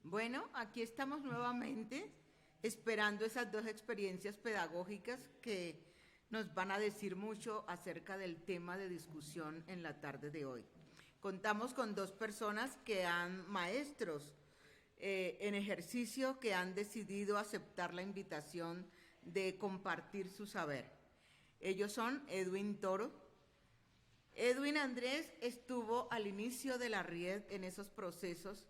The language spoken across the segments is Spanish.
Bueno, aquí estamos nuevamente esperando esas dos experiencias pedagógicas que nos van a decir mucho acerca del tema de discusión en la tarde de hoy. Contamos con dos personas que han maestros en ejercicio que han decidido aceptar la invitación de compartir su saber. Ellos son Edwin Toro. Edwin Andrés estuvo al inicio de la RIED en esos procesos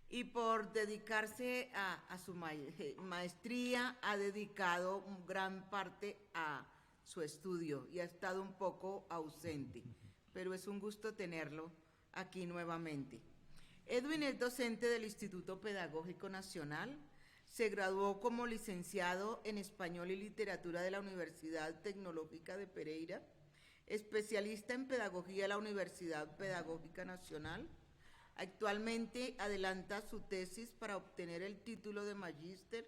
y por dedicarse a su maestría ha dedicado gran parte a su estudio y ha estado un poco ausente, pero es un gusto tenerlo aquí nuevamente. Edwin es docente del Instituto Pedagógico Nacional, se graduó como licenciado en Español y Literatura de la Universidad Tecnológica de Pereira, especialista en Pedagogía de la Universidad Pedagógica Nacional. Actualmente adelanta su tesis para obtener el título de Magíster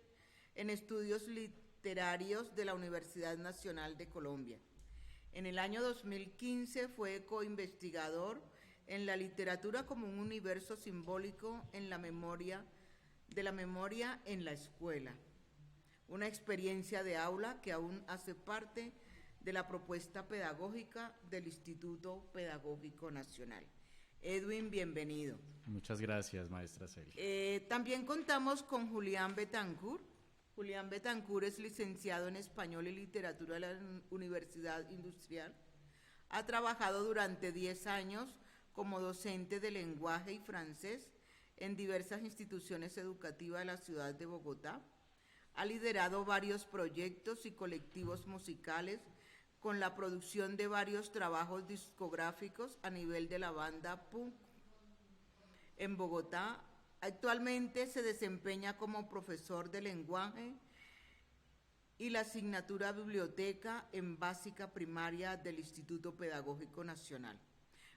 en Estudios Literarios de la Universidad Nacional de Colombia. En el año 2015 fue coinvestigador en la literatura como un universo simbólico en la memoria en la escuela, una experiencia de aula que aún hace parte de la propuesta pedagógica del Instituto Pedagógico Nacional. Edwin, bienvenido. Muchas gracias, maestra Celia. También contamos con Julián Betancourt. Julián Betancourt es licenciado en Español y Literatura de la Universidad Industrial. Ha trabajado durante 10 años como docente de lenguaje y francés en diversas instituciones educativas de la ciudad de Bogotá. Ha liderado varios proyectos y colectivos musicales con la producción de varios trabajos discográficos a nivel de la banda punk en Bogotá. Actualmente se desempeña como profesor de lenguaje y la asignatura biblioteca en básica primaria del Instituto Pedagógico Nacional.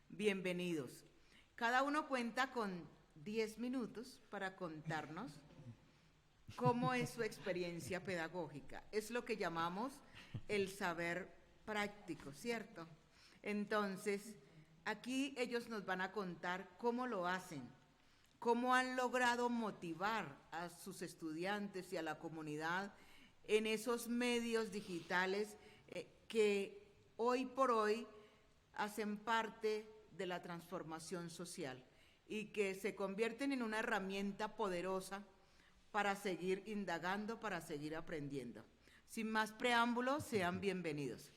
Bienvenidos. Cada uno cuenta con 10 minutos para contarnos cómo es su experiencia pedagógica. Es lo que llamamos el saber práctico, ¿cierto? Entonces, aquí ellos nos van a contar cómo lo hacen, cómo han logrado motivar a sus estudiantes y a la comunidad en esos medios digitales que hoy por hoy hacen parte de la transformación social y que se convierten en una herramienta poderosa para seguir indagando, para seguir aprendiendo. Sin más preámbulos, sean bienvenidos.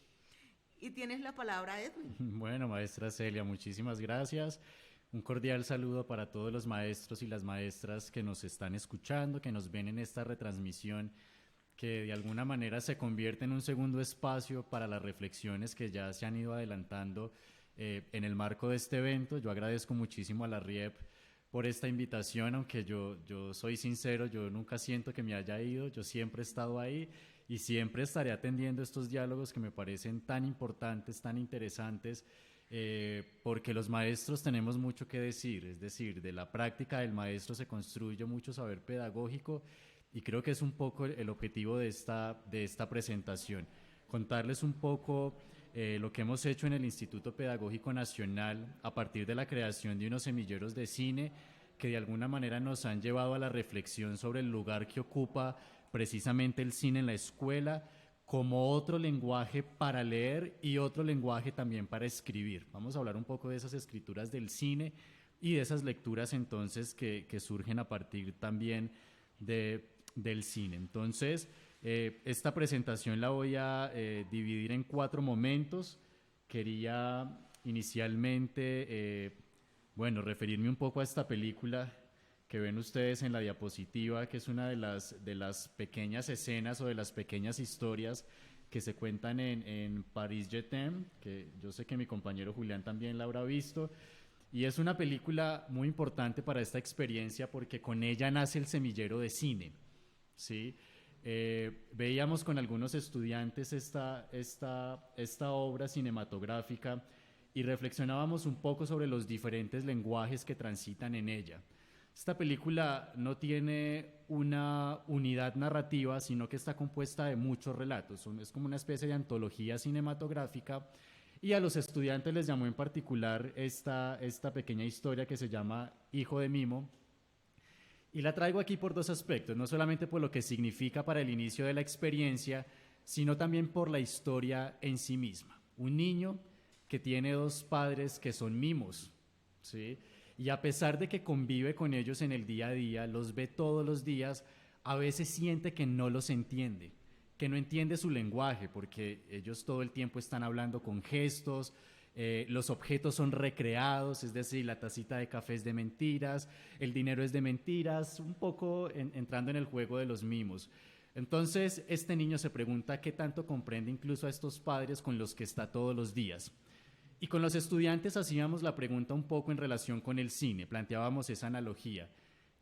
Y tienes la palabra, Edwin. Bueno, maestra Celia, muchísimas gracias. Un cordial saludo para todos los maestros y las maestras que nos están escuchando, que nos ven en esta retransmisión, que de alguna manera se convierte en un segundo espacio para las reflexiones que ya se han ido adelantando en el marco de este evento. Yo agradezco muchísimo a la RIEP por esta invitación, aunque yo soy sincero, yo nunca siento que me haya ido, yo siempre he estado ahí y siempre estaré atendiendo estos diálogos que me parecen tan importantes, tan interesantes, porque los maestros tenemos mucho que decir, es decir, de la práctica del maestro se construye mucho saber pedagógico y creo que es un poco el objetivo de esta presentación, contarles un poco lo que hemos hecho en el Instituto Pedagógico Nacional a partir de la creación de unos semilleros de cine que de alguna manera nos han llevado a la reflexión sobre el lugar que ocupa precisamente el cine en la escuela como otro lenguaje para leer y otro lenguaje también para escribir. Vamos a hablar un poco de esas escrituras del cine y de esas lecturas entonces que surgen a partir también del cine. Entonces, esta presentación la voy a dividir en 4 momentos. Quería inicialmente, referirme un poco a esta película que ven ustedes en la diapositiva, que es una de las pequeñas escenas o de las pequeñas historias que se cuentan en Paris Je t'aime, que yo sé que mi compañero Julián también la habrá visto. Y es una película muy importante para esta experiencia porque con ella nace el semillero de cine, ¿sí? Veíamos con algunos estudiantes esta obra cinematográfica y reflexionábamos un poco sobre los diferentes lenguajes que transitan en ella. Esta película no tiene una unidad narrativa, sino que está compuesta de muchos relatos. Es como una especie de antología cinematográfica y a los estudiantes les llamó en particular esta pequeña historia que se llama Hijo de Mimo. Y la traigo aquí por dos aspectos, no solamente por lo que significa para el inicio de la experiencia, sino también por la historia en sí misma. Un niño que tiene dos padres que son mimos, ¿sí? Y a pesar de que convive con ellos en el día a día, los ve todos los días, a veces siente que no los entiende, que no entiende su lenguaje, porque ellos todo el tiempo están hablando con gestos, los objetos son recreados, es decir, la tacita de café es de mentiras, el dinero es de mentiras, un poco entrando en el juego de los mimos. Entonces, este niño se pregunta qué tanto comprende incluso a estos padres con los que está todos los días. Y con los estudiantes hacíamos la pregunta un poco en relación con el cine, planteábamos esa analogía.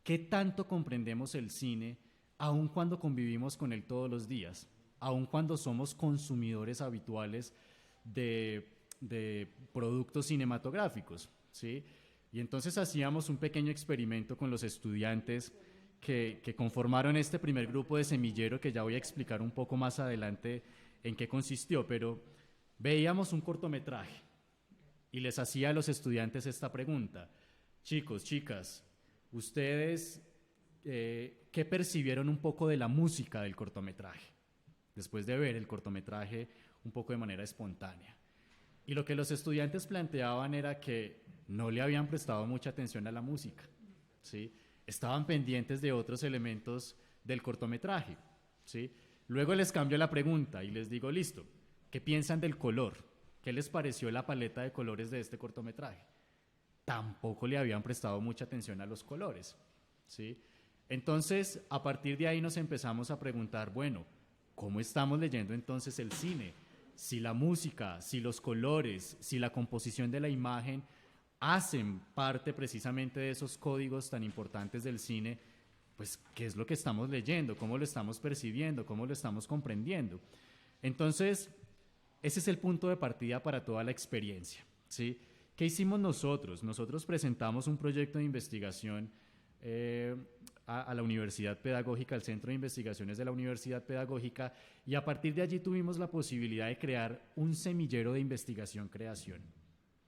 ¿Qué tanto comprendemos el cine aun cuando convivimos con él todos los días? Aun cuando somos consumidores habituales de productos cinematográficos, ¿sí? Y entonces hacíamos un pequeño experimento con los estudiantes que conformaron este primer grupo de semillero, que ya voy a explicar un poco más adelante en qué consistió, pero veíamos un cortometraje y les hacía a los estudiantes esta pregunta: chicos, chicas, ¿ustedes qué percibieron un poco de la música del cortometraje? Después de ver el cortometraje un poco de manera espontánea. Y lo que los estudiantes planteaban era que no le habían prestado mucha atención a la música, ¿sí? Estaban pendientes de otros elementos del cortometraje, ¿sí? Luego les cambio la pregunta y les digo, listo, ¿qué piensan del color? ¿Qué les pareció la paleta de colores de este cortometraje? Tampoco le habían prestado mucha atención a los colores, ¿sí? Entonces, a partir de ahí nos empezamos a preguntar, bueno, ¿cómo estamos leyendo entonces el cine? Si la música, si los colores, si la composición de la imagen hacen parte precisamente de esos códigos tan importantes del cine, pues ¿qué es lo que estamos leyendo? ¿Cómo lo estamos percibiendo? ¿Cómo lo estamos comprendiendo? Entonces, ese es el punto de partida para toda la experiencia, ¿sí? ¿Qué hicimos nosotros? Nosotros presentamos un proyecto de investigación a la Universidad Pedagógica, al Centro de Investigaciones de la Universidad Pedagógica, y a partir de allí tuvimos la posibilidad de crear un semillero de investigación-creación,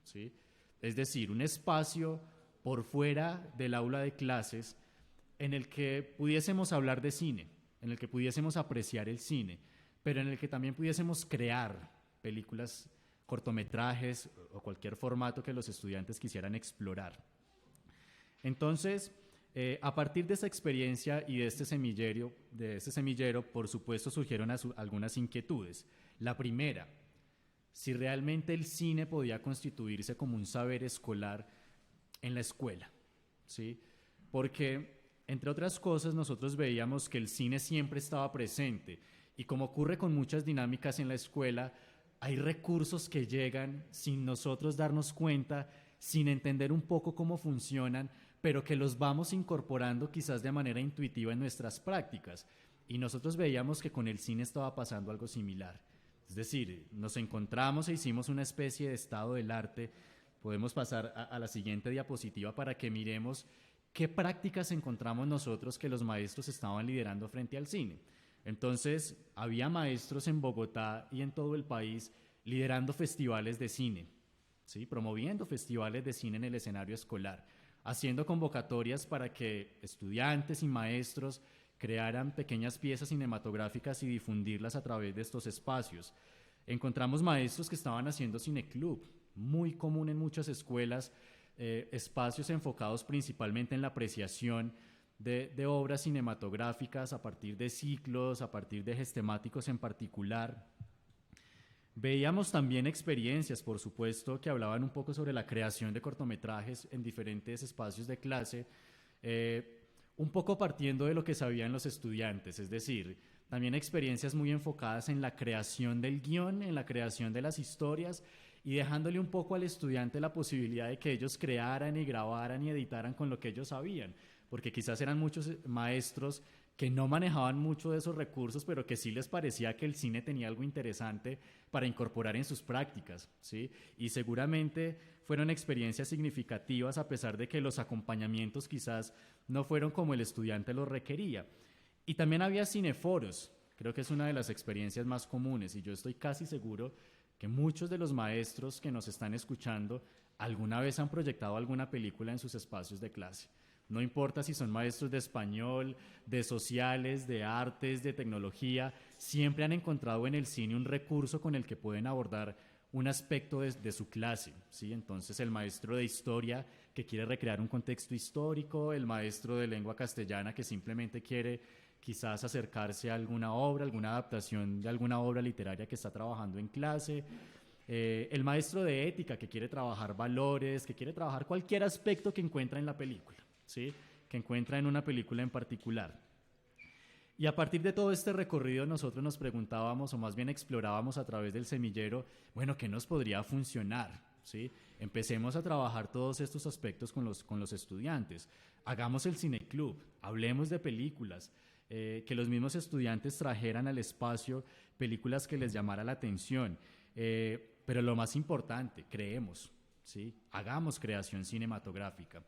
¿sí? Es decir, un espacio por fuera del aula de clases en el que pudiésemos hablar de cine, en el que pudiésemos apreciar el cine, pero en el que también pudiésemos crear películas, cortometrajes o cualquier formato que los estudiantes quisieran explorar. Entonces, a partir de esa experiencia y de este semillero, por supuesto, surgieron algunas inquietudes. La primera, si realmente el cine podía constituirse como un saber escolar en la escuela, ¿sí? Porque, entre otras cosas, nosotros veíamos que el cine siempre estaba presente y, como ocurre con muchas dinámicas en la escuela, hay recursos que llegan sin nosotros darnos cuenta, sin entender un poco cómo funcionan, pero que los vamos incorporando quizás de manera intuitiva en nuestras prácticas. Y nosotros veíamos que con el cine estaba pasando algo similar. Es decir, nos encontramos e hicimos una especie de estado del arte. Podemos pasar a la siguiente diapositiva para que miremos qué prácticas encontramos nosotros que los maestros estaban liderando frente al cine. Entonces, había maestros en Bogotá y en todo el país liderando festivales de cine, ¿sí? Promoviendo festivales de cine en el escenario escolar, haciendo convocatorias para que estudiantes y maestros crearan pequeñas piezas cinematográficas y difundirlas a través de estos espacios. Encontramos maestros que estaban haciendo cineclub, muy común en muchas escuelas, espacios enfocados principalmente en la apreciación de obras cinematográficas a partir de ciclos, a partir de ejes temáticos en particular. Veíamos también experiencias, por supuesto, que hablaban un poco sobre la creación de cortometrajes en diferentes espacios de clase, un poco partiendo de lo que sabían los estudiantes, es decir, también experiencias muy enfocadas en la creación del guión, en la creación de las historias, y dejándole un poco al estudiante la posibilidad de que ellos crearan y grabaran y editaran con lo que ellos sabían, porque quizás eran muchos maestros que no manejaban mucho de esos recursos, pero que sí les parecía que el cine tenía algo interesante para incorporar en sus prácticas, ¿sí? Y seguramente fueron experiencias significativas a pesar de que los acompañamientos quizás no fueron como el estudiante los requería. Y también había cineforos, creo que es una de las experiencias más comunes, y yo estoy casi seguro que muchos de los maestros que nos están escuchando alguna vez han proyectado alguna película en sus espacios de clase. No importa si son maestros de español, de sociales, de artes, de tecnología, siempre han encontrado en el cine un recurso con el que pueden abordar un aspecto de su clase, ¿sí? Entonces el maestro de historia que quiere recrear un contexto histórico, el maestro de lengua castellana que simplemente quiere quizás acercarse a alguna obra, alguna adaptación de alguna obra literaria que está trabajando en clase, el maestro de ética que quiere trabajar valores, que quiere trabajar cualquier aspecto que encuentra en la película, ¿sí? Que encuentra en una película en particular. Y a partir de todo este recorrido nosotros nos preguntábamos, o más bien explorábamos a través del semillero, bueno, ¿qué nos podría funcionar? ¿Sí? Empecemos a trabajar todos estos aspectos con los estudiantes. Hagamos el cineclub, hablemos de películas, que los mismos estudiantes trajeran al espacio películas que les llamara la atención. Pero lo más importante, creemos, ¿sí? Hagamos creación cinematográfica.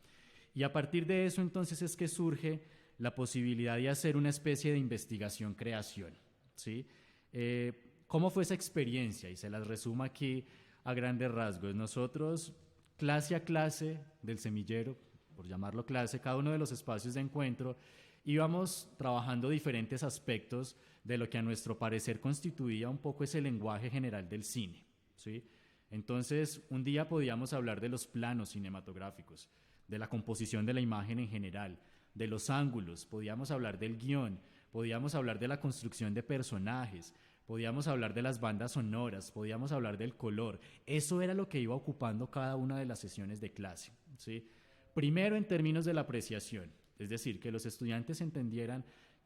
Y a partir de eso entonces es que surge la posibilidad de hacer una especie de investigación-creación, ¿sí? ¿Cómo fue esa experiencia? Y se las resumo aquí a grandes rasgos. Nosotros, clase a clase del semillero, por llamarlo clase, cada uno de los espacios de encuentro, íbamos trabajando diferentes aspectos de lo que a nuestro parecer constituía un poco ese lenguaje general del cine, ¿sí? Entonces, un día podíamos hablar de los planos cinematográficos, de la composición de la imagen en general, de los ángulos, podíamos hablar del guión, podíamos hablar de la construcción de personajes, podíamos hablar de las bandas sonoras, podíamos hablar del color. Eso era lo que iba ocupando cada una de las sesiones de clase, ¿sí? Primero en términos de la apreciación, es decir, que los estudiantes entendieran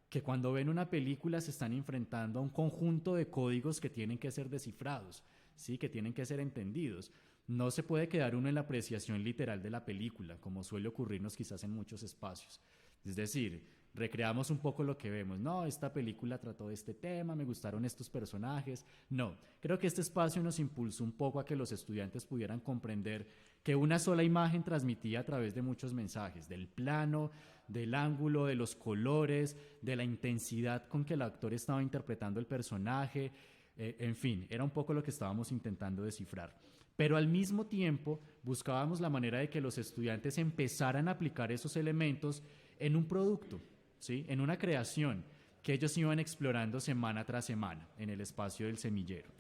que cuando ven una película se están enfrentando a un conjunto de códigos que tienen que ser descifrados, ¿sí? Que tienen que ser entendidos. No se puede quedar uno en la apreciación literal de la película, como suele ocurrirnos quizás en muchos espacios. Es decir, recreamos un poco lo que vemos. No, esta película trató de este tema, me gustaron estos personajes. No, creo que este espacio nos impulsó un poco a que los estudiantes pudieran comprender que una sola imagen transmitía a través de muchos mensajes, del plano, del ángulo, de los colores, de la intensidad con que el actor estaba interpretando el personaje. En fin, era un poco lo que estábamos intentando descifrar. Pero al mismo tiempo buscábamos la manera de que los estudiantes empezaran a aplicar esos elementos en un producto, ¿sí? En una creación que ellos iban explorando semana tras semana en el espacio del semillero.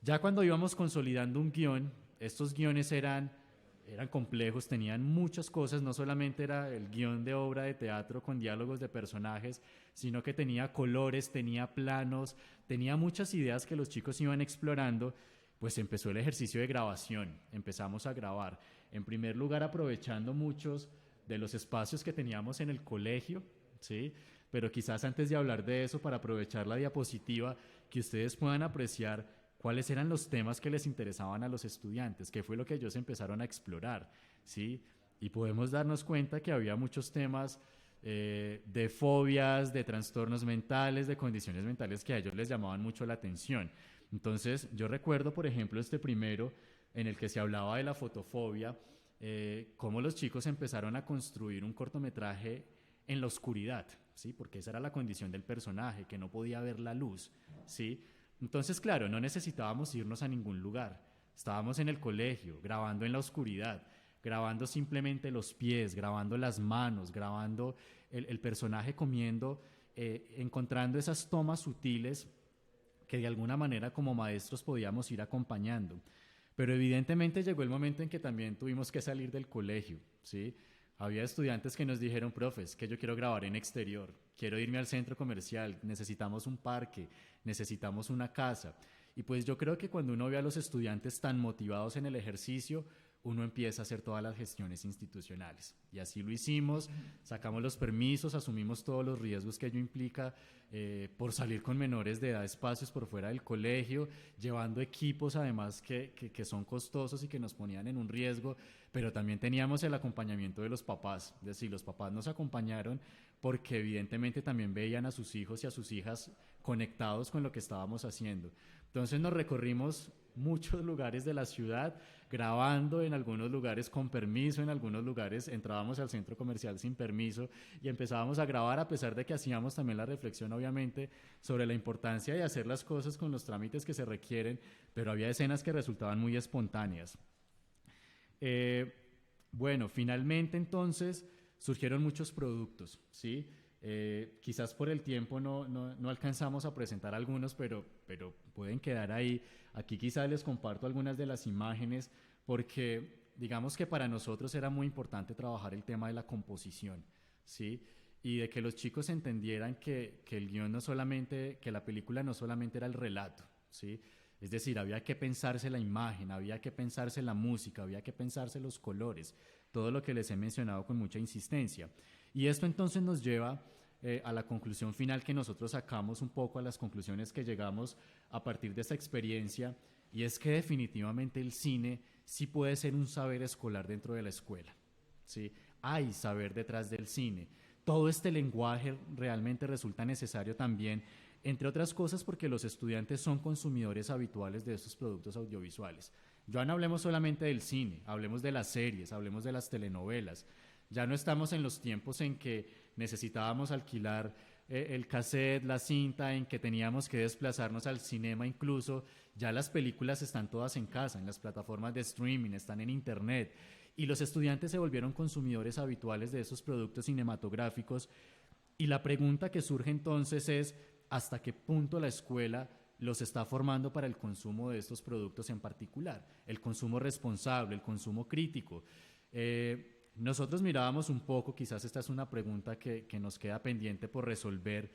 Ya cuando íbamos consolidando un guión, estos guiones eran complejos, tenían muchas cosas, no solamente era el guión de obra de teatro con diálogos de personajes, sino que tenía colores, tenía planos, tenía muchas ideas que los chicos iban explorando. Pues empezó el ejercicio de grabación, empezamos a grabar, en primer lugar aprovechando muchos de los espacios que teníamos en el colegio, ¿sí? Pero quizás antes de hablar de eso, para aprovechar la diapositiva, que ustedes puedan apreciar cuáles eran los temas que les interesaban a los estudiantes, qué fue lo que ellos empezaron a explorar, ¿sí? Y podemos darnos cuenta que había muchos temas de fobias, de trastornos mentales, de condiciones mentales que a ellos les llamaban mucho la atención. Entonces, yo recuerdo, por ejemplo, este primero en el que se hablaba de la fotofobia, cómo los chicos empezaron a construir un cortometraje en la oscuridad, ¿sí? Porque esa era la condición del personaje, que no podía ver la luz, ¿sí? Entonces, claro, no necesitábamos irnos a ningún lugar. Estábamos en el colegio, grabando en la oscuridad, grabando simplemente los pies, grabando las manos, grabando el personaje comiendo, encontrando esas tomas sutiles que de alguna manera como maestros podíamos ir acompañando. Pero evidentemente llegó el momento en que también tuvimos que salir del colegio, ¿sí? Había estudiantes que nos dijeron, profes, que yo quiero grabar en exterior, quiero irme al centro comercial, necesitamos un parque, necesitamos una casa. Y pues yo creo que cuando uno ve a los estudiantes tan motivados en el ejercicio, uno empieza a hacer todas las gestiones institucionales. Y así lo hicimos, sacamos los permisos, asumimos todos los riesgos que ello implica por salir con menores de edad a espacios por fuera del colegio, llevando equipos además que son costosos y que nos ponían en un riesgo, pero también teníamos el acompañamiento de los papás. Es decir, los papás nos acompañaron porque evidentemente también veían a sus hijos y a sus hijas conectados con lo que estábamos haciendo. Entonces nos recorrimos muchos lugares de la ciudad, grabando en algunos lugares con permiso, en algunos lugares entrábamos al centro comercial sin permiso y empezábamos a grabar, a pesar de que hacíamos también la reflexión obviamente sobre la importancia de hacer las cosas con los trámites que se requieren, pero había escenas que resultaban muy espontáneas. Bueno, finalmente entonces surgieron muchos productos, ¿sí? Quizás por el tiempo no alcanzamos a presentar algunos, pero pueden quedar ahí. Aquí quizás les comparto algunas de las imágenes, porque digamos que para nosotros era muy importante trabajar el tema de la composición, ¿sí? Y de que los chicos entendieran que el guión no solamente, que la película no solamente era el relato, ¿sí? Es decir, había que pensarse la imagen, había que pensarse la música, había que pensarse los colores, todo lo que les he mencionado con mucha insistencia. Y esto entonces nos lleva a la conclusión final que nosotros sacamos un poco, a las conclusiones que llegamos a partir de esta experiencia, y es que definitivamente el cine sí puede ser un saber escolar dentro de la escuela, ¿sí? Hay saber detrás del cine. Todo este lenguaje realmente resulta necesario también, entre otras cosas porque los estudiantes son consumidores habituales de estos productos audiovisuales. Ya no hablemos solamente del cine, hablemos de las series, hablemos de las telenovelas. Ya no estamos en los tiempos en que necesitábamos alquilar el cassette, la cinta, en que teníamos que desplazarnos al cinema incluso. Ya las películas están todas en casa, en las plataformas de streaming, están en internet. Y los estudiantes se volvieron consumidores habituales de esos productos cinematográficos. Y la pregunta que surge entonces es, ¿hasta qué punto la escuela los está formando para el consumo de estos productos en particular? El consumo responsable, el consumo crítico. Nosotros mirábamos un poco, quizás esta es una pregunta que nos queda pendiente por resolver,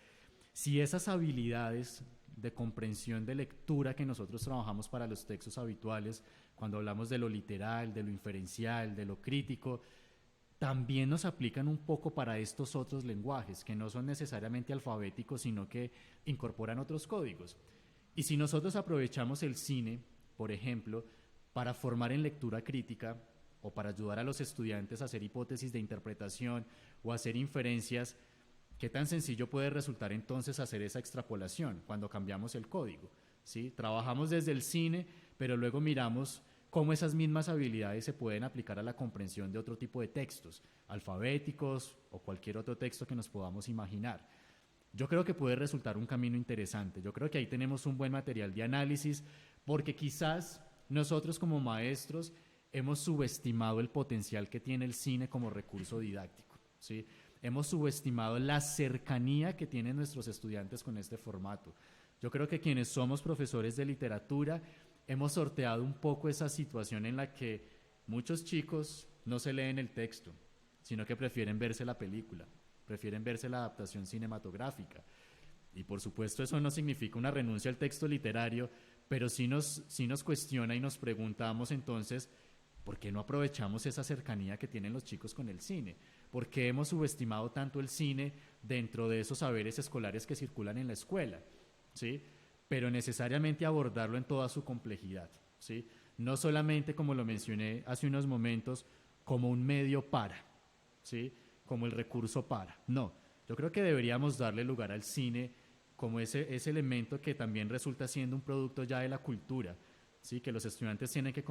si esas habilidades de comprensión de lectura que nosotros trabajamos para los textos habituales, cuando hablamos de lo literal, de lo inferencial, de lo crítico, también nos aplican un poco para estos otros lenguajes, que no son necesariamente alfabéticos, sino que incorporan otros códigos. Y si nosotros aprovechamos el cine, por ejemplo, para formar en lectura crítica, o para ayudar a los estudiantes a hacer hipótesis de interpretación o a hacer inferencias, ¿qué tan sencillo puede resultar entonces hacer esa extrapolación cuando cambiamos el código? ¿Sí? Trabajamos desde el cine, pero luego miramos cómo esas mismas habilidades se pueden aplicar a la comprensión de otro tipo de textos, alfabéticos o cualquier otro texto que nos podamos imaginar. Yo creo que puede resultar un camino interesante. Yo creo que ahí tenemos un buen material de análisis, porque quizás nosotros como maestros hemos subestimado el potencial que tiene el cine como recurso didáctico, ¿sí? Hemos subestimado la cercanía que tienen nuestros estudiantes con este formato. Yo creo que quienes somos profesores de literatura hemos sorteado un poco esa situación en la que muchos chicos no se leen el texto, sino que prefieren verse la película, prefieren verse la adaptación cinematográfica. Y por supuesto eso no significa una renuncia al texto literario, pero sí nos cuestiona y nos preguntamos entonces, ¿por qué no aprovechamos esa cercanía que tienen los chicos con el cine? ¿Por qué hemos subestimado tanto el cine dentro de esos saberes escolares que circulan en la escuela? ¿Sí? Pero necesariamente abordarlo en toda su complejidad, ¿sí? No solamente, como lo mencioné hace unos momentos, como un medio para, ¿sí? Como el recurso para. No, yo creo que deberíamos darle lugar al cine como ese elemento que también resulta siendo un producto ya de la cultura, ¿sí? Que los estudiantes tienen que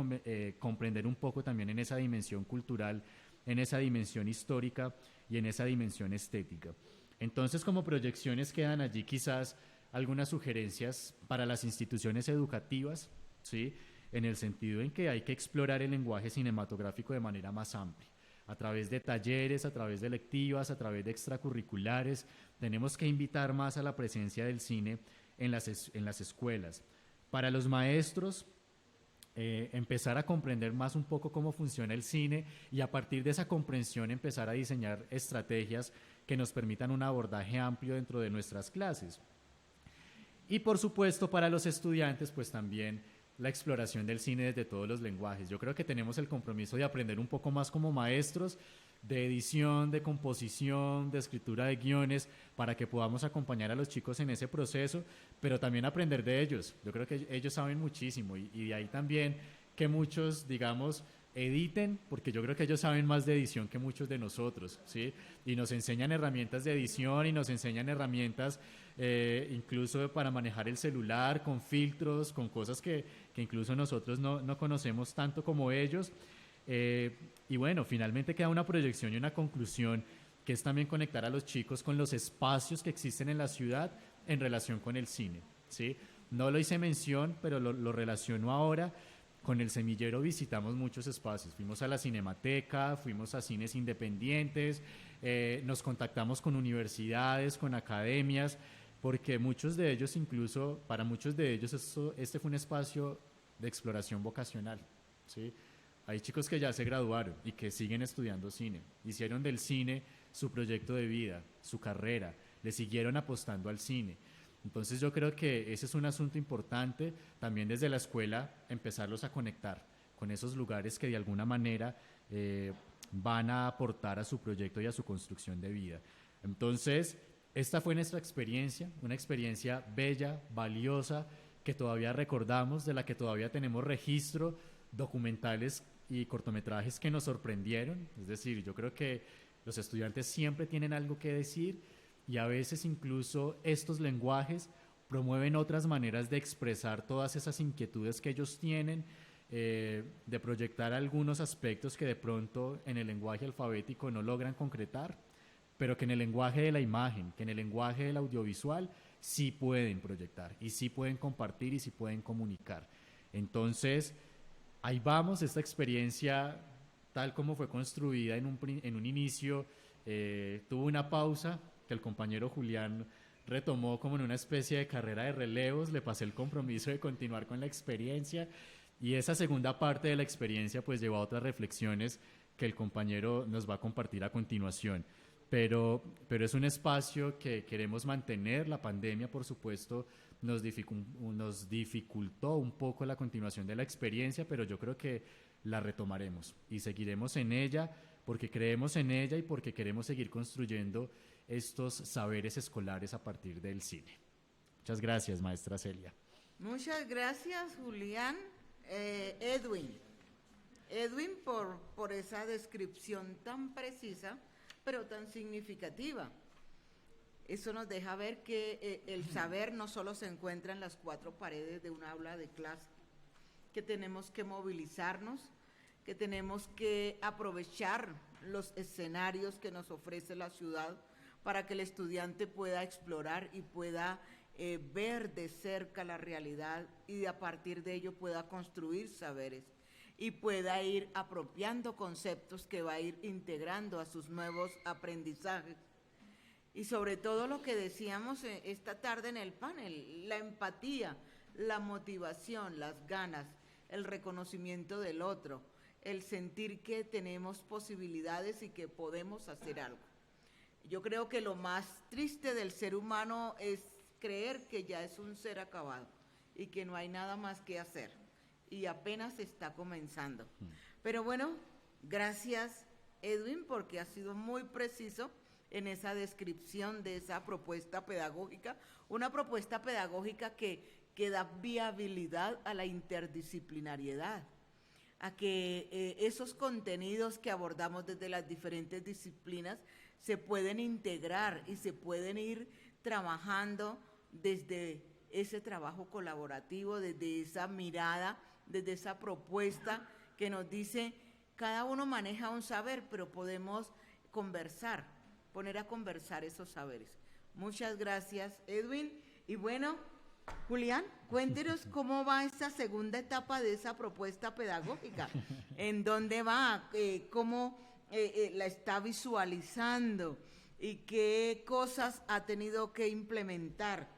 comprender un poco también en esa dimensión cultural, en esa dimensión histórica y en esa dimensión estética. Entonces, como proyecciones quedan allí quizás algunas sugerencias para las instituciones educativas, ¿sí? En el sentido en que hay que explorar el lenguaje cinematográfico de manera más amplia, a través de talleres, a través de lectivas, a través de extracurriculares. Tenemos que invitar más a la presencia del cine en las escuelas. Para los maestros, empezar a comprender más un poco cómo funciona el cine y a partir de esa comprensión empezar a diseñar estrategias que nos permitan un abordaje amplio dentro de nuestras clases. Y por supuesto para los estudiantes pues también la exploración del cine desde todos los lenguajes. Yo creo que tenemos el compromiso de aprender un poco más como maestros de edición, de composición, de escritura de guiones, para que podamos acompañar a los chicos en ese proceso, pero también aprender de ellos. Yo creo que ellos saben muchísimo y de ahí también que muchos, digamos, editen, porque yo creo que ellos saben más de edición que muchos de nosotros, ¿sí? Y nos enseñan herramientas de edición y nos enseñan herramientas incluso para manejar el celular, con filtros, con cosas que incluso nosotros no conocemos tanto como ellos. Y bueno, finalmente queda una proyección y una conclusión, que es también conectar a los chicos con los espacios que existen en la ciudad en relación con el cine, ¿sí? No lo hice mención, pero lo relaciono ahora. con el semillero visitamos muchos espacios, fuimos a la Cinemateca, fuimos a cines independientes, nos contactamos con universidades, con academias, porque muchos de ellos, incluso para muchos de ellos, este fue un espacio de exploración vocacional, ¿sí? Hay chicos que ya se graduaron y que siguen estudiando cine, hicieron del cine su proyecto de vida, su carrera, le siguieron apostando al cine. Entonces yo creo que ese es un asunto importante, también desde la escuela empezarlos a conectar con esos lugares que de alguna manera van a aportar a su proyecto y a su construcción de vida. Entonces, esta fue nuestra experiencia, una experiencia bella, valiosa, que todavía recordamos, de la que todavía tenemos registro, documentales y cortometrajes que nos sorprendieron. Es decir, yo creo que los estudiantes siempre tienen algo que decir y a veces incluso estos lenguajes promueven otras maneras de expresar todas esas inquietudes que ellos tienen, de proyectar algunos aspectos que de pronto en el lenguaje alfabético no logran concretar, pero que en el lenguaje de la imagen, que en el lenguaje del audiovisual sí pueden proyectar y sí pueden compartir y sí pueden comunicar. Entonces, ahí vamos, esta experiencia tal como fue construida en un inicio, tuvo una pausa que el compañero Julián retomó como en una especie de carrera de relevos, le pasé el compromiso de continuar con la experiencia y esa segunda parte de la experiencia pues llevó a otras reflexiones que el compañero nos va a compartir a continuación. Pero es un espacio que queremos mantener. La pandemia, por supuesto, nos dificultó un poco la continuación de la experiencia, pero yo creo que la retomaremos y seguiremos en ella porque creemos en ella y porque queremos seguir construyendo estos saberes escolares a partir del cine. Muchas gracias, maestra Celia. Muchas gracias, Julián. Edwin, por esa descripción tan precisa, pero tan significativa. Eso nos deja ver que el saber no solo se encuentra en las cuatro paredes de un aula de clase, que tenemos que movilizarnos, que tenemos que aprovechar los escenarios que nos ofrece la ciudad para que el estudiante pueda explorar y pueda ver de cerca la realidad y a partir de ello pueda construir saberes y pueda ir apropiando conceptos que va a ir integrando a sus nuevos aprendizajes. Y sobre todo lo que decíamos esta tarde en el panel, la empatía, la motivación, las ganas, el reconocimiento del otro, el sentir que tenemos posibilidades y que podemos hacer algo. Yo creo que lo más triste del ser humano es creer que ya es un ser acabado y que no hay nada más que hacer y apenas está comenzando. Pero bueno, gracias Edwin porque ha sido muy preciso en esa descripción de esa propuesta pedagógica, una propuesta pedagógica que da viabilidad a la interdisciplinariedad, a que esos contenidos que abordamos desde las diferentes disciplinas se pueden integrar y se pueden ir trabajando desde ese trabajo colaborativo, desde esa mirada, desde esa propuesta que nos dice, cada uno maneja un saber, pero podemos conversar, poner a conversar esos saberes. Muchas gracias, Edwin. Y bueno, Julián, cuéntenos cómo va esta segunda etapa de esa propuesta pedagógica, en dónde va, cómo la está visualizando y qué cosas ha tenido que implementar.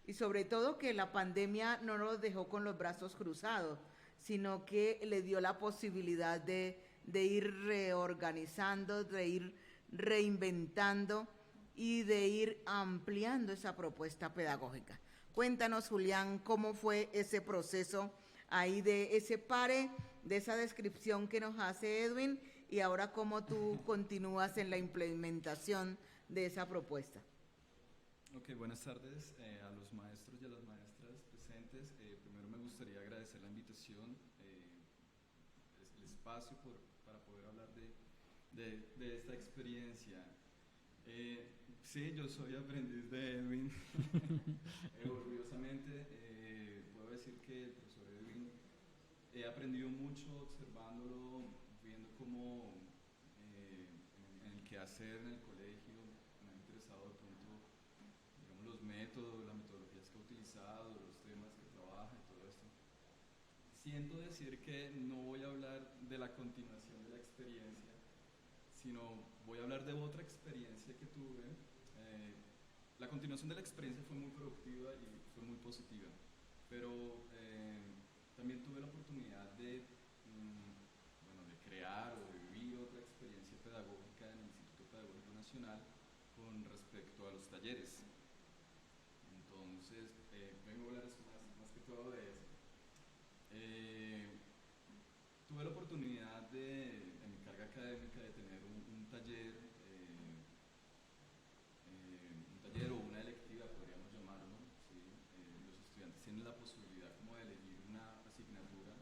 Y sobre todo que la pandemia no nos dejó con los brazos cruzados, sino que le dio la posibilidad de ir reorganizando, de ir reinventando y de ir ampliando esa propuesta pedagógica. Cuéntanos, Julián, cómo fue ese proceso ahí de ese pare, de esa descripción que nos hace Edwin y ahora cómo tú continúas en la implementación de esa propuesta. Ok, buenas tardes a los maestros y a las maestras presentes. Primero me gustaría agradecer la invitación, el espacio para poder hablar de esta experiencia. Sí, yo soy aprendiz de Edwin. Orgullosamente puedo decir que el profesor Edwin he aprendido mucho observándolo, viendo cómo en el quehacer en el colegio me ha interesado de pronto, digamos, los métodos, las metodologías que ha utilizado, los temas que trabaja y todo esto. siento decir que no voy a hablar de la continuación de la experiencia, sino voy a hablar de otra experiencia que tuve. La continuación de la experiencia fue muy productiva y fue muy positiva, pero también tuve la oportunidad de, bueno, de crear o de vivir otra experiencia pedagógica en el Instituto Pedagógico Nacional con respecto a los talleres. Entonces, vengo a hablar más que todo de eso. Tuve la oportunidad en mi carga académica de tener un taller, o una electiva, podríamos llamarlo, ¿sí? Los estudiantes tienen la posibilidad como de elegir una asignatura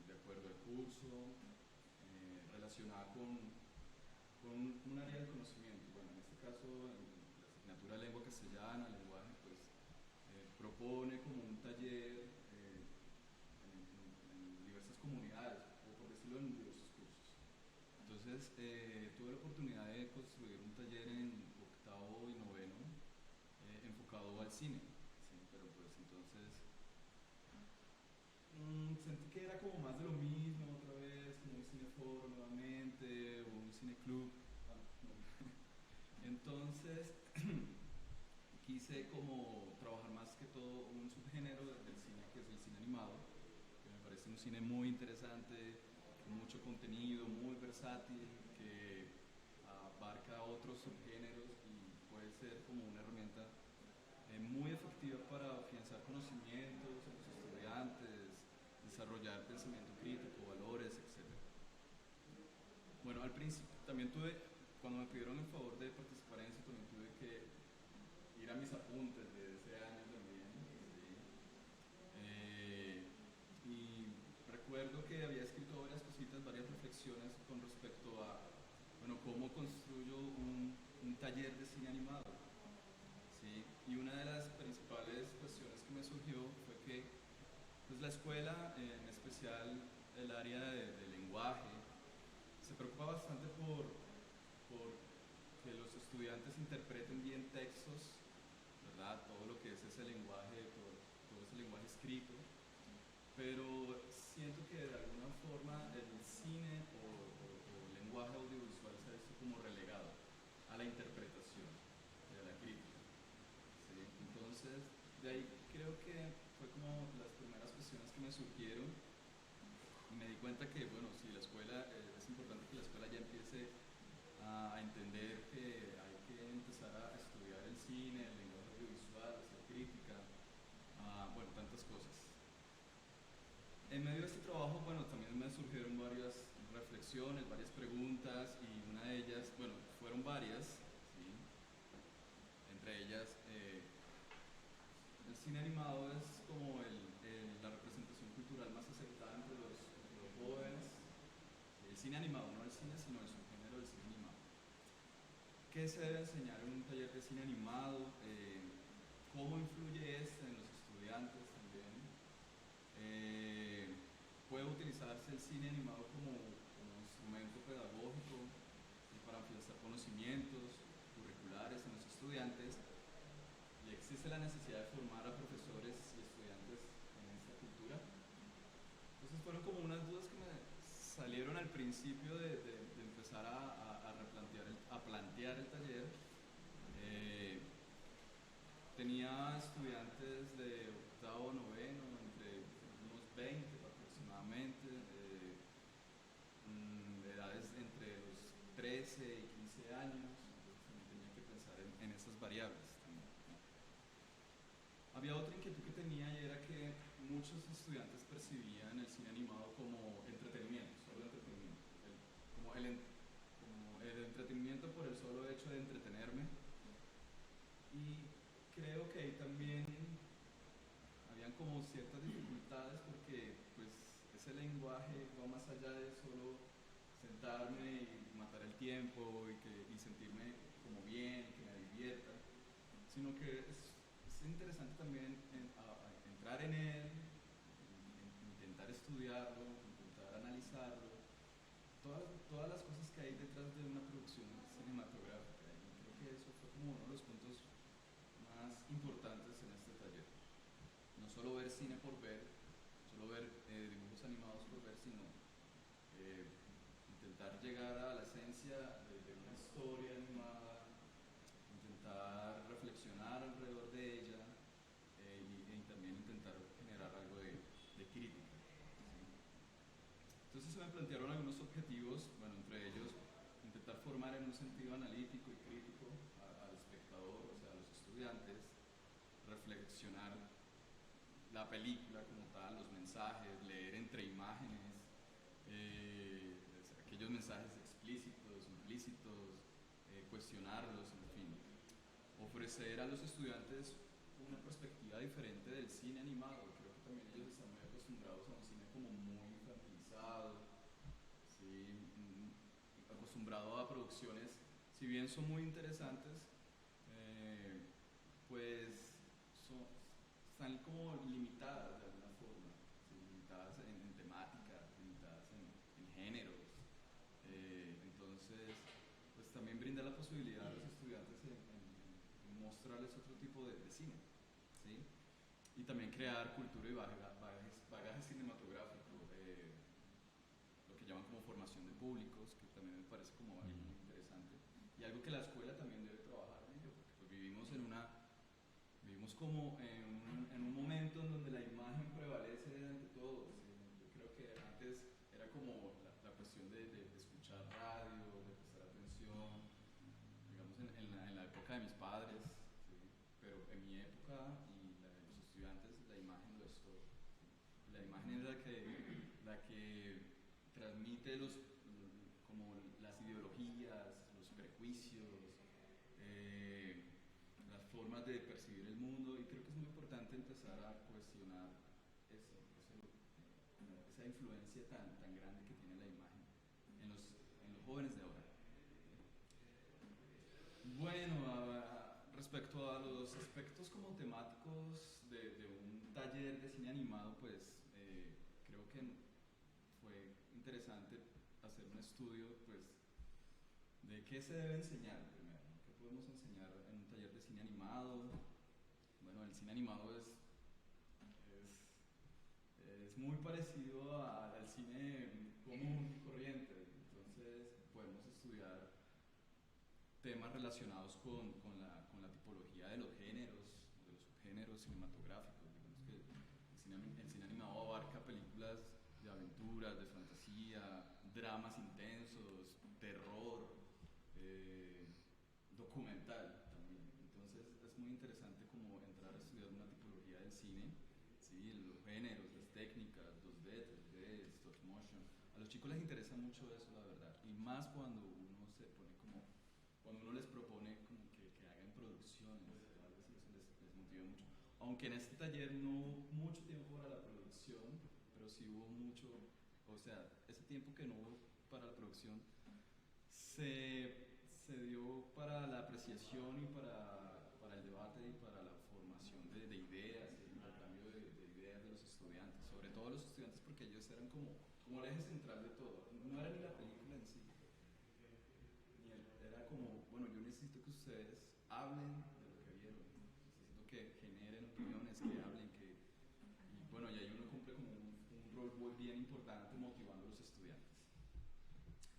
de acuerdo al curso, relacionada con un área del conocimiento. Bueno, en este caso, la asignatura de lengua castellana, lenguaje, pues propone como un taller en diversas comunidades, o por decirlo, en diversos cursos. Entonces, tuve la oportunidad de construir un taller en octavo y noveno enfocado al cine, ¿sí? Pero pues entonces sentí que era como más de lo mismo otra vez, como un cineforo nuevamente, o un cineclub. Entonces, quise como trabajar más que todo un subgénero del cine, que es el cine animado, que me parece un cine muy interesante, con mucho contenido, muy versátil, que abarca otros subgéneros y puede ser como una herramienta muy efectiva para afianzar conocimientos en los estudiantes, desarrollar pensamiento crítico, valores, etc. Bueno, al principio también cuando me pidieron el favor de participar en eso, también tuve que ir a mis apuntes de ese año también, ¿sí? Y recuerdo que había escrito varias cositas, varias reflexiones con respecto a, bueno, cómo construyo un taller de cine animado, ¿sí? Y una de las principales cuestiones que me surgió fue que pues, la escuela, en especial el área de lenguaje, se preocupa bastante por que los estudiantes interpreten bien textos, ¿verdad? Todo lo que es ese lenguaje, todo ese lenguaje escrito, pero siento que de alguna forma el cine o el lenguaje audiovisual se ha visto como relegado a la interpretación y a la crítica, ¿sí? Entonces, de ahí creo que fue como las primeras cuestiones que me surgieron. Me di cuenta que, bueno, sí, la escuela, es importante que la escuela ya empiece a entender que hay que empezar a estudiar el cine, el lenguaje audiovisual, hacer crítica, bueno, tantas cosas. En medio de este trabajo, bueno, también me surgieron varias reflexiones, varias preguntas, y una de ellas, bueno, fueron varias, ¿sí? Entre ellas, el cine animado es como la representación cultural más aceptada entre los jóvenes. El cine animado, no el cine, sino el subgénero del cine animado. ¿Qué se debe enseñar en un taller de cine animado? ¿Cómo influye este en los estudiantes también? ¿Puede utilizarse el cine animado como instrumento pedagógico para afianzar conocimientos curriculares en los estudiantes? ¿Y existe la necesidad de formar a profesores y estudiantes en esta cultura? Entonces fueron como unas dudas que me salieron al principio de empezar a plantear el taller. Tenía estudiantes de octavo, noveno, entre unos 20 aproximadamente, de edades entre los 13 y 15 años, entonces también tenía que pensar en esas variables también, ¿no? Había otra inquietud que tenía, y era que muchos estudiantes percibían el cine animado como entretenimiento, solo entretenimiento, como el entretenimiento por el solo hecho de entretenerme. Y creo que ahí también habían como ciertas dificultades, porque pues ese lenguaje va más allá de solo sentarme y matar el tiempo y sentirme como bien, que me divierta, sino que es interesante también entrar en él, intentar estudiarlo, intentar analizarlo, todas las cosas que hay detrás de una producción cinematográfica. Y creo que eso fue como uno de los puntos más importantes en este taller. No solo ver cine por ver, solo ver dibujos animados por ver, sino intentar llegar a la esencia de una historia animada, intentar reflexionar alrededor de ella y también intentar generar algo de crítica. ¿Sí? Entonces se me plantearon algunos objetivos, bueno, entre ellos intentar formar en un sentido analítico y crítico al espectador, o sea, a los estudiantes, reflexionar la película como tal, los mensajes, leer entre imágenes, aquellos mensajes explícitos, implícitos, cuestionarlos, en fin. Ofrecer a los estudiantes una perspectiva diferente del cine animado. Creo que también ellos están muy acostumbrados a un cine como muy infantilizado, ¿sí? Acostumbrado a producciones, si bien son muy interesantes, pues están como limitadas de alguna forma, ¿sí? Limitadas en temáticas, limitadas en géneros. Entonces, pues también brinda la posibilidad a los estudiantes en mostrarles otro tipo de cine, ¿sí? Y también crear cultura y bagaje cinematográfico, lo que llaman como formación de públicos, que también me parece como algo muy interesante, y algo que la escuela también debe trabajar en ello, porque pues vivimos como en un momento en donde la imagen prevalece ante todo, ¿sí? Yo creo que antes era como la cuestión de escuchar radio, de prestar atención, digamos en la época de mis padres, ¿sí? Pero en mi época y la de los estudiantes, la imagen lo es todo, ¿sí? La imagen es la que transmite como las ideologías, los prejuicios, las formas de percibir el mundo, y creo que es muy importante empezar a cuestionar esa influencia tan grande que tiene la imagen en los jóvenes de ahora. Bueno, respecto a los aspectos como temáticos de un taller de cine animado, pues creo que fue interesante hacer un estudio, pues, de qué se debe enseñar primero, ¿no? ¿Qué podemos enseñar en un taller de cine animado? Bueno, el cine animado es muy parecido al cine común y corriente, entonces podemos estudiar temas relacionados con la tipología de los géneros, de los subgéneros cinematográficos. Digamos que el cine animado abarca películas de aventuras, de fantasía, dramas intensos, terror, documental también. Entonces es muy interesante como entrar a estudiar una tipología del cine, ¿sí? Los géneros, las técnicas, 2D, 3D, stop motion. A los chicos les interesa mucho eso, la verdad, y más cuando uno se pone como, cuando uno les propone como que hagan producciones, algo así, eso les motiva mucho. Aunque en este taller no hubo mucho tiempo para la producción, pero sí hubo mucho, o sea, ese tiempo que no hubo para la producción se dio para la apreciación y para el debate y para la formación de ideas, el intercambio de ideas de los estudiantes, sobre todo los estudiantes, porque ellos eran como el eje central de todo. No era ni la película en sí, era como, bueno, yo necesito que ustedes hablen de lo que vieron, necesito que generen opiniones, que hablen, y bueno, y ahí uno cumple como un rol bien importante motivando a los estudiantes.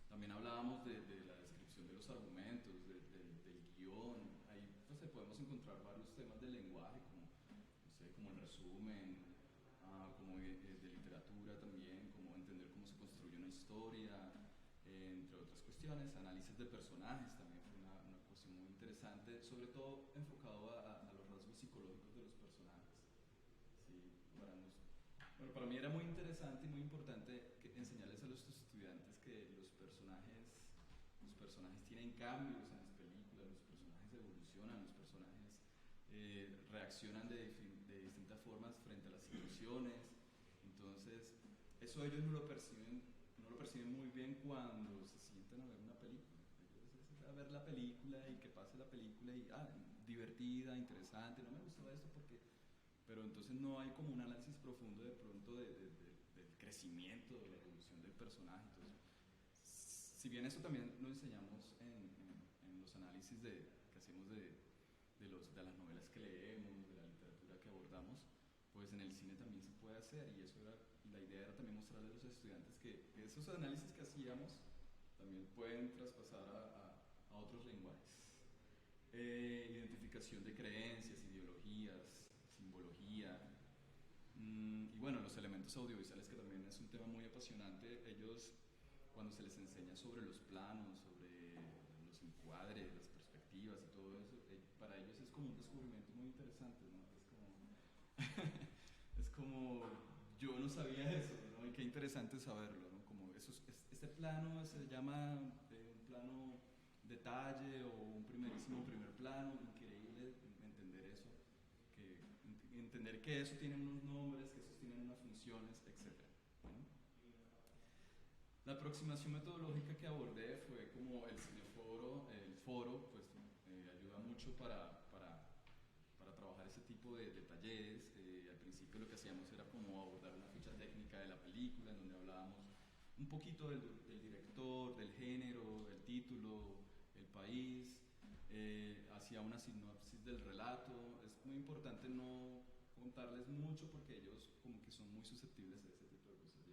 También hablábamos de la descripción de los argumentos, del guión. Ahí pues podemos encontrar varios temas del lenguaje, como, no sé, como el resumen, como de literatura también, como entender cómo se construye una historia, entre otras cuestiones. Análisis de personajes también fue una cuestión muy interesante, sobre todo enfocado a los rasgos psicológicos de los personajes. Sí, para mí era muy interesante y muy importante enseñarles a los estudiantes que los personajes tienen cambios en las películas, los personajes evolucionan, los personajes reaccionan de distintas formas frente a las situaciones. Entonces, eso ellos no lo perciben muy bien cuando se sientan a ver una película. Ellos es a ver la película y que pase la película y, divertida, interesante, no me gustó esto porque... Pero entonces no hay como un análisis profundo de pronto del crecimiento, de la evolución del personaje. Entonces, si bien eso también lo enseñamos en los análisis que hacemos de las novelas que leemos, de la literatura que abordamos, pues en el cine también se puede hacer, y eso era la idea era también mostrarle a los estudiantes que esos análisis que hacíamos también pueden traspasar a otros lenguajes. Identificación de creencias, ideologías, simbología, y bueno, los elementos audiovisuales, que también es un tema muy apasionante. Ellos, cuando se les enseña sobre los planos, sobre los encuadres, las perspectivas y todo eso, para ellos es como un descubrimiento muy interesante, ¿no? Es como yo no sabía eso, ¿no? Y qué interesante saberlo, ¿no? Como este plano se llama un plano detalle o un primerísimo primer plano. Increíble entender eso, entender que eso tiene unos nombres, que esos tienen unas funciones, etc. ¿No? La aproximación metodológica que abordé fue como el cineforo. El foro pues ayuda mucho para trabajar ese tipo de talleres. Al principio lo que hacíamos era como abordar una ficha técnica de la película, en donde hablábamos un poquito del director, del género, el título, el país, hacía una sinopsis del relato. Es muy importante no contarles mucho porque ellos como que son muy susceptibles a ese tipo de cosas.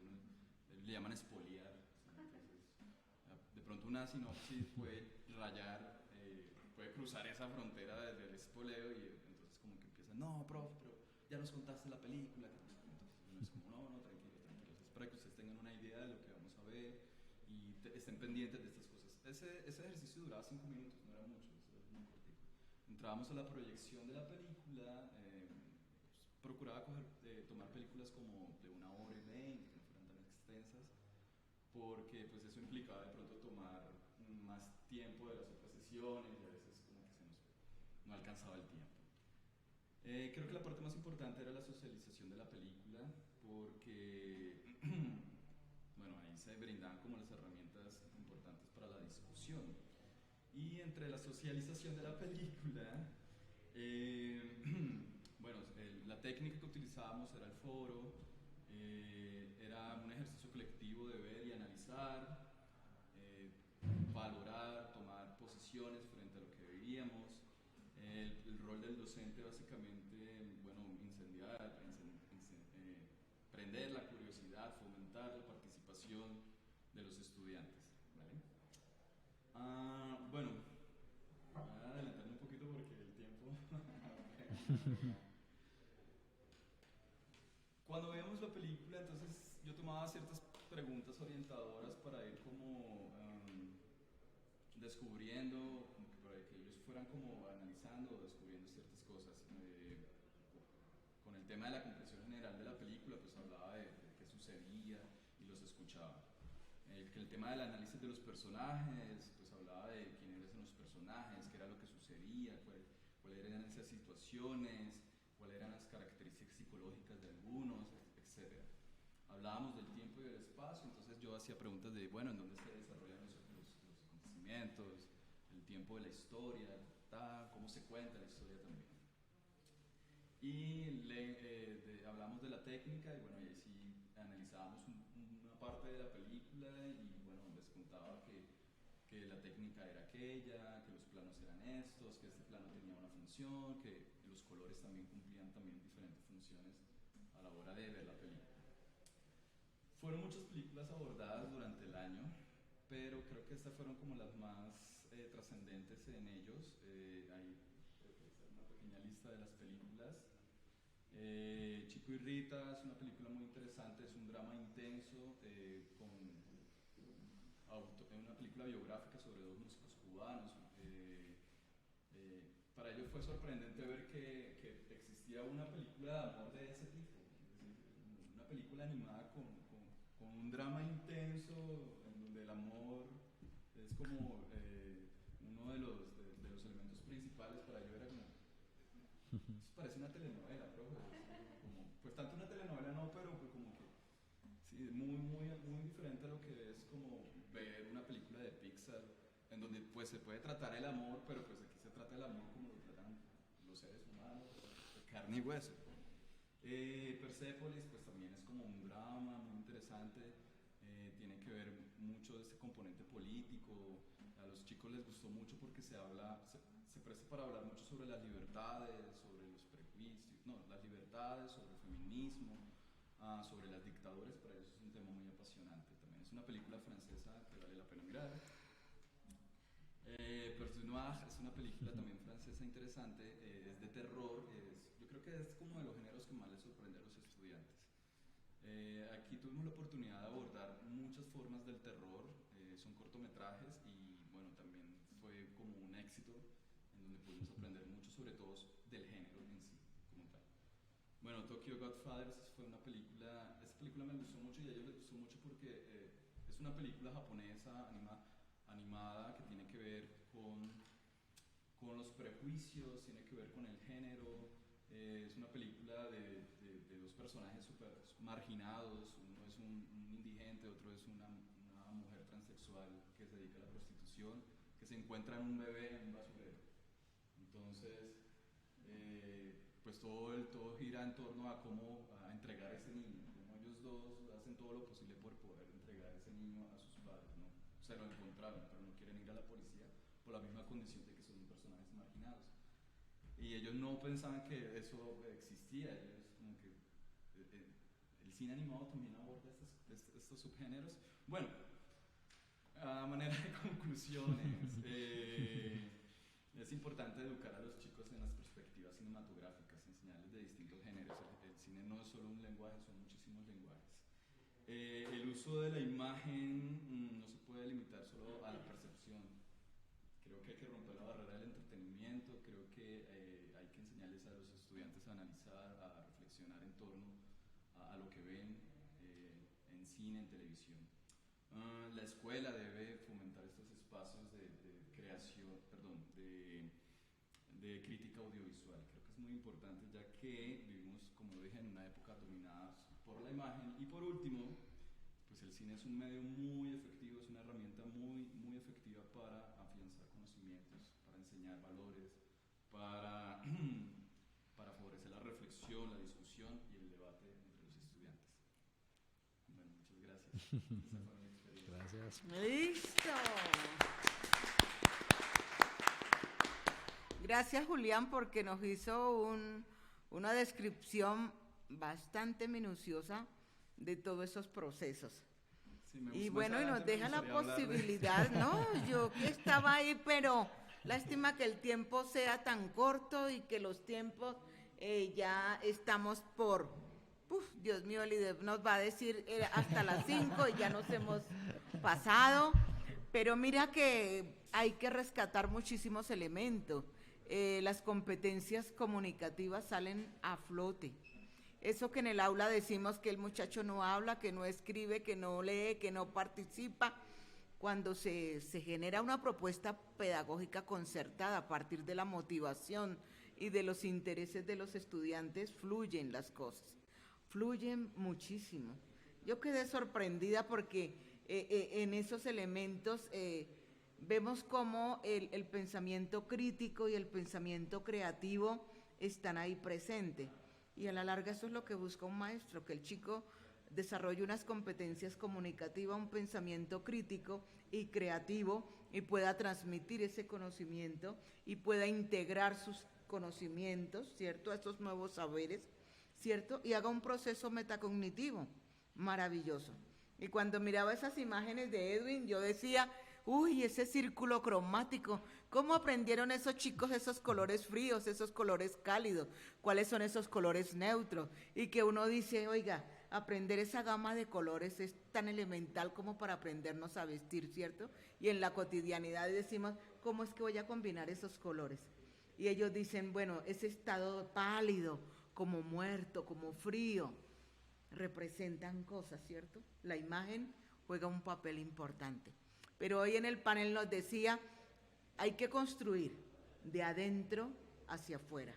Ellos le llaman espoliar. Entonces, de pronto una sinopsis puede rayar, puede cruzar esa frontera del espoleo, y entonces como que empiezan, no, profe, pero ya nos contaste la película. Entonces uno es como, no, tranquilos. Es para que ustedes tengan una idea de lo que vamos a ver y estén pendientes de estas cosas. Ese ejercicio duraba 5 minutos, no era mucho, era muy cortito. Entrábamos a la proyección de la película, procuraba tomar películas como de 1 hora y 20, que no fueran tan extensas, porque pues eso implicaba de pronto tomar más tiempo de las otras sesiones, y a veces como que no alcanzaba el tiempo. Creo que la parte más importante era la socialización de la película, porque bueno, ahí se brindaban como las herramientas importantes para la discusión. Y entre la socialización de la película, bueno, la técnica que utilizábamos era el foro, era un ejercicio colectivo de ver y analizar, valorar, tomar posiciones frente a lo que veíamos. El rol del docente básicamente, bueno, prender la curiosidad, fomentar la participación de los estudiantes, ¿vale? Bueno, voy a adelantarme un poquito porque el tiempo... Cuando veíamos la película, entonces yo tomaba ciertas preguntas orientadoras para ir como descubriendo, como que para que ellos fueran como analizando o descubriendo ciertas cosas. Con el tema de la comprensión general de la película, pues hablaba de qué sucedía y los escuchaba. El tema del análisis de los personajes, pues hablaba de quiénes eran los personajes, qué era lo que sucedía, cuáles eran esas situaciones, cuáles eran las características psicológicas de algunos, etc. Hablábamos del tiempo y del espacio, entonces yo hacía preguntas de, bueno, ¿en dónde se desarrollan los acontecimientos? El tiempo de la historia, cómo se cuenta la historia también. Y hablamos de la técnica, y bueno, y ahí sí analizábamos una parte de la película, y bueno, les contaba que la técnica era aquella, que los planos eran estos, que este plano tenía una función, que los colores también cumplían también diferentes funciones a la hora de ver la película. Fueron muchas películas abordadas durante el año, pero creo que estas fueron como las más trascendentes en ellos. Hay una pequeña lista de las películas. Chico y Rita es una película muy interesante, es un drama intenso, una película biográfica sobre 2 músicos cubanos. Para ellos fue sorprendente ver que existía una película de amor de ese tipo, es decir, una película animada con un drama intenso, en donde el amor es como uno de los elementos principales. Para ellos era como, eso parece una telenovela, profe. Pues tanto una telenovela no, pero pues como que sí, muy diferente a lo que es como ver una película de Pixar, en donde pues se puede tratar el amor, pero pues aquí se trata el amor como lo tratan los seres humanos, de carne y hueso. Persepolis pues también es como un drama muy interesante, tiene que ver mucho de este componente político. A los chicos les gustó mucho porque se presta para hablar mucho sobre las libertades, sobre los prejuicios, no, las libertades, sobre el feminismo, sobre las dictaduras, para ellos es un tema muy apasionante. También es una película francesa que vale la pena mirar. Perdu Noir es una película también francesa interesante, es de terror, yo creo que es como de los géneros que más les sorprende a los estudiantes. Aquí tuvimos la oportunidad de abordar muchas formas del terror, son cortometrajes y bueno, también fue como un éxito en donde pudimos aprender mucho sobre todo del género en sí, como tal. Bueno, Tokyo Godfathers fue una película, esta película me gustó mucho y a ellos les gustó mucho porque es una película japonesa animada que tiene que ver con los prejuicios, tiene que ver con el género, es una película de dos personajes súper marginados, uno es un indigente, otro es una mujer transexual que se dedica a la prostitución, que se encuentra en un bebé en un basurero. Entonces, pues todo gira en torno a cómo a entregar ese niño, como ellos dos hacen todo lo posible por poder entregar ese niño a sus padres, ¿no? Se lo encontraron, pero no quieren ir a la policía por la misma condición de que son personajes marginados. Y ellos no pensaban que eso existía, ellos como que el cine animado también aborda estos subgéneros. Bueno, a manera de conclusiones, es importante educar a los chicos en las perspectivas cinematográficas, enseñarles de distintos géneros. El cine no es solo un lenguaje, son muchísimos lenguajes. El uso de la imagen no se puede limitar solo a la percepción. Creo que hay que romper la barrera del entretenimiento, creo que hay que enseñarles a los estudiantes a analizar, a reflexionar en torno a lo que ven en cine, en televisión. La escuela debe fomentar estos espacios de creación, de crítica audiovisual. Creo que es muy importante ya que vivimos, como lo dije, en una época dominada por la imagen. Y por último, pues el cine es un medio muy efectivo, es una herramienta muy, muy efectiva para afianzar conocimientos, para enseñar valores, para favorecer la reflexión, la discusión y el debate entre los estudiantes. Bueno, muchas gracias. Esa fue mi experiencia. Gracias. ¡Listo! Gracias, Julián, porque nos hizo una descripción bastante minuciosa de todos esos procesos. Sí, Y bueno, y nos deja la posibilidad, ¿no? Yo que estaba ahí, pero lástima que el tiempo sea tan corto y que los tiempos ya estamos por, Dios mío, el IDEF nos va a decir hasta las 5 y ya nos hemos pasado, pero mira que hay que rescatar muchísimos elementos. Las competencias comunicativas salen a flote. Eso que en el aula decimos que el muchacho no habla, que no escribe, que no lee, que no participa, cuando se genera una propuesta pedagógica concertada a partir de la motivación y de los intereses de los estudiantes, fluyen las cosas, fluyen muchísimo. Yo quedé sorprendida porque en esos elementos vemos cómo el pensamiento crítico y el pensamiento creativo están ahí presentes. Y a la larga eso es lo que busca un maestro, que el chico desarrolle unas competencias comunicativas, un pensamiento crítico y creativo y pueda transmitir ese conocimiento y pueda integrar sus conocimientos, ¿cierto?, a estos nuevos saberes, ¿cierto?, y haga un proceso metacognitivo maravilloso. Y cuando miraba esas imágenes de Edwin, yo decía, uy, ese círculo cromático, ¿cómo aprendieron esos chicos esos colores fríos, esos colores cálidos? ¿Cuáles son esos colores neutros? Y que uno dice, oiga, aprender esa gama de colores es tan elemental como para aprendernos a vestir, ¿cierto? Y en la cotidianidad decimos, ¿cómo es que voy a combinar esos colores? Y ellos dicen, bueno, ese estado pálido, como muerto, como frío, representan cosas, ¿cierto? La imagen juega un papel importante. Pero hoy en el panel nos decía, hay que construir de adentro hacia afuera,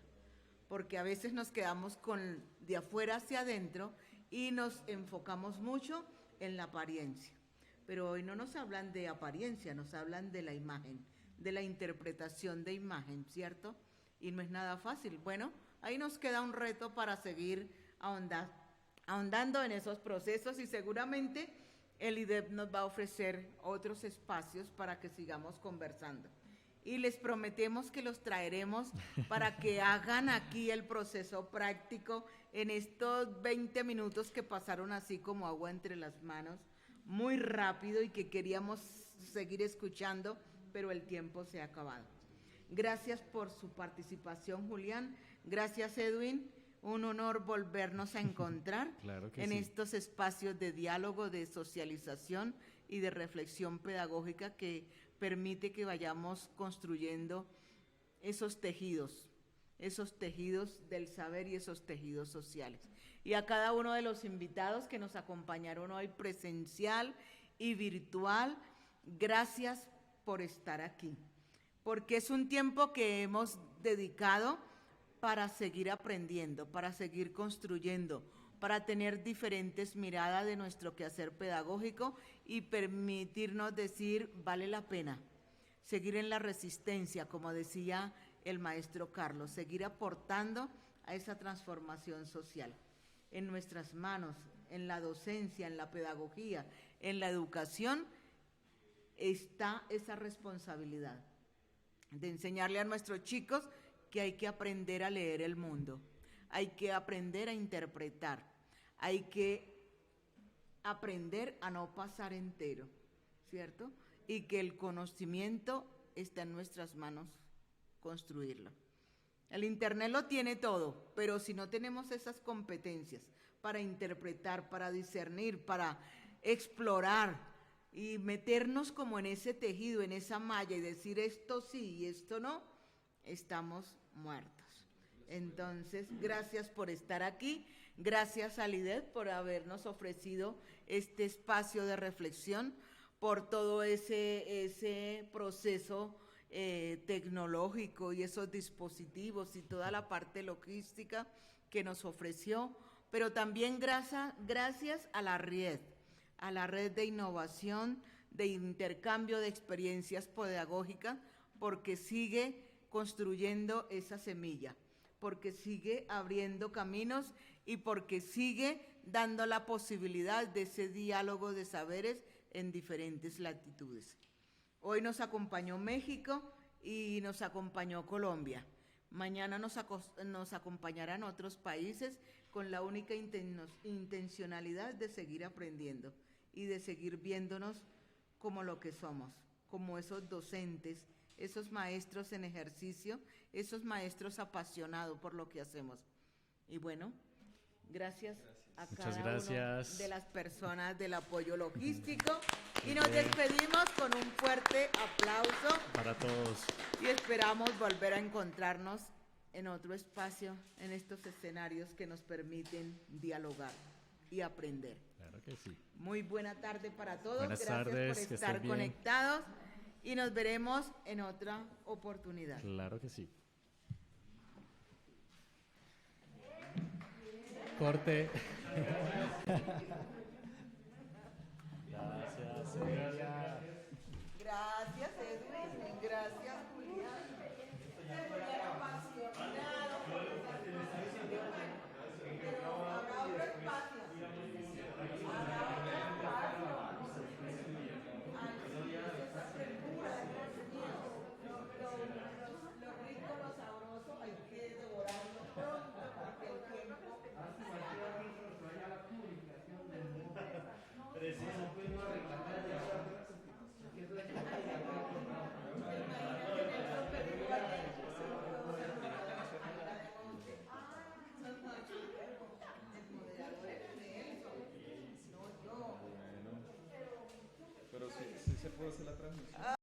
porque a veces nos quedamos con de afuera hacia adentro y nos enfocamos mucho en la apariencia. Pero hoy no nos hablan de apariencia, nos hablan de la imagen, de la interpretación de imagen, ¿cierto? Y no es nada fácil. Bueno, ahí nos queda un reto para seguir ahondando en esos procesos y seguramente el IDEP nos va a ofrecer otros espacios para que sigamos conversando. y les prometemos que los traeremos para que hagan aquí el proceso práctico en estos 20 minutos que pasaron así como agua entre las manos, muy rápido y que queríamos seguir escuchando, pero el tiempo se ha acabado. Gracias por su participación, Julián. Gracias, Edwin. Un honor volvernos a encontrar Claro que en sí. estos espacios de diálogo, de socialización y de reflexión pedagógica que permite que vayamos construyendo esos tejidos del saber y esos tejidos sociales. Y a cada uno de los invitados que nos acompañaron hoy presencial y virtual, gracias por estar aquí, porque es un tiempo que hemos dedicado para seguir aprendiendo, para seguir construyendo, para tener diferentes miradas de nuestro quehacer pedagógico y permitirnos decir, vale la pena seguir en la resistencia, como decía el maestro Carlos, seguir aportando a esa transformación social. En nuestras manos, en la docencia, en la pedagogía, en la educación, está esa responsabilidad de enseñarle a nuestros chicos que hay que aprender a leer el mundo, hay que aprender a interpretar, hay que aprender a no pasar entero, ¿cierto? Y que el conocimiento está en nuestras manos construirlo. El Internet lo tiene todo, pero si no tenemos esas competencias para interpretar, para discernir, para explorar y meternos como en ese tejido, en esa malla y decir esto sí y esto no, estamos muertos. Entonces, gracias por estar aquí, gracias a Lidet por habernos ofrecido este espacio de reflexión, por todo ese proceso tecnológico y esos dispositivos y toda la parte logística que nos ofreció, pero también gracias a la red de innovación, de intercambio de experiencias pedagógicas, porque sigue construyendo esa semilla, porque sigue abriendo caminos y porque sigue dando la posibilidad de ese diálogo de saberes en diferentes latitudes. Hoy nos acompañó México y nos acompañó Colombia. Mañana nos acompañarán otros países con la única intencionalidad de seguir aprendiendo y de seguir viéndonos como lo que somos, como esos docentes, esos maestros en ejercicio, esos maestros apasionados por lo que hacemos. Y bueno, gracias a cada uno de las personas del apoyo logístico. Y nos despedimos con un fuerte aplauso para todos. Y esperamos volver a encontrarnos en otro espacio, en estos escenarios que nos permiten dialogar y aprender. Claro que sí. Muy buena tarde para todos. Buenas Gracias tardes, por estar conectados y nos veremos en otra oportunidad. Claro que sí. Corte. Gracias, Celia. Gracias, Edwin. Gracias, Julián. Julián apasionado por esta conversación. Pero habrá otro espacio. Habrá otro espacio. Ay, sí, esa frescura de contenido. Lo rico, lo sabroso, hay que devorarlo pronto porque el tiempo se acaba. Preciso, pues no arreglar ya. Pero sí se puede hacer la transmisión.